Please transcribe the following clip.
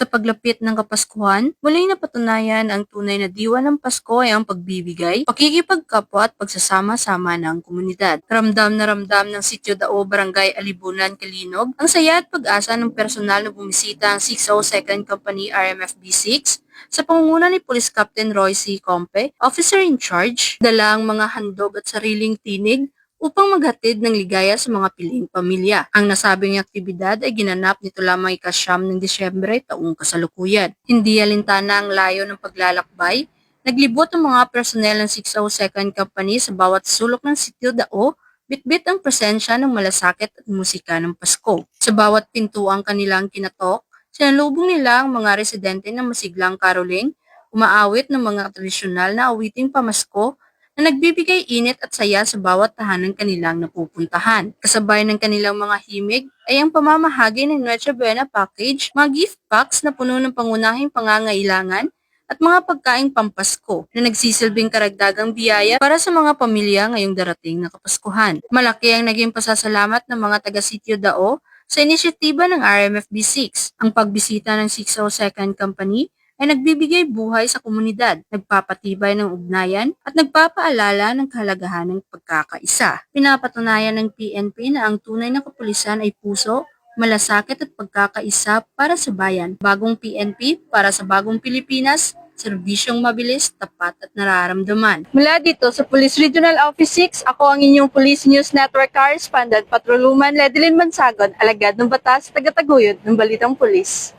Sa paglapit ng Kapaskuhan, muling napatunayan ang tunay na diwa ng Pasko ay ang pagbibigay, pakikipagkapwa at pagsasama-sama ng komunidad. Ramdam na ramdam ng Sitio Dao, Barangay Alibunan, Kalinog, ang saya at pag-asa ng personal na bumisita ang 602nd Company RMFB 6 sa pangunguna ni Police Captain Roy C. Compe, officer in charge, dala ang mga handog at sariling tinig upang maghatid ng ligaya sa mga piling pamilya. Ang nasabing aktibidad ay ginanap nito lamang ika-9 ng Disyembre taong kasalukuyan. Hindi alintana ang layo ng paglalakbay. Naglibot ang mga personnel ng 602nd Company sa bawat sulok ng Sitio Dao, bitbit ang presensya ng malasakit at musika ng Pasko. Sa bawat pintuang kanilang kinatok, sinalubong nila ang mga residente ng masiglang caroling, umaawit ng mga tradisyonal na awiting pamasko na nagbibigay init at saya sa bawat tahanang kanilang napupuntahan. Kasabay ng kanilang mga himig ay ang pamamahagi ng Noche Buena package, mga gift packs na puno ng pangunahing pangangailangan at mga pagkaing pampasko na nagsisilbing karagdagang biyaya para sa mga pamilya ngayong darating na Kapaskuhan. Malaki ang naging pasasalamat ng mga taga-Sitio Dao sa inisyatiba ng RMFB 6. Ang pagbisita ng 602nd Company ay nagbibigay buhay sa komunidad, nagpapatibay ng ugnayan at nagpapaalala ng kahalagahan ng pagkakaisa. Pinapatunayan ng PNP na ang tunay na kapulisan ay puso, malasakit at pagkakaisa para sa bayan. Bagong PNP para sa bagong Pilipinas, serbisyong mabilis, tapat at nararamdaman. Mula dito sa Police Regional Office 6, ako ang inyong Police News Network Correspondent, Patrolwoman Ledlyn Mansagon, alagad ng batas, taga-taguyod ng Balitang Pulis.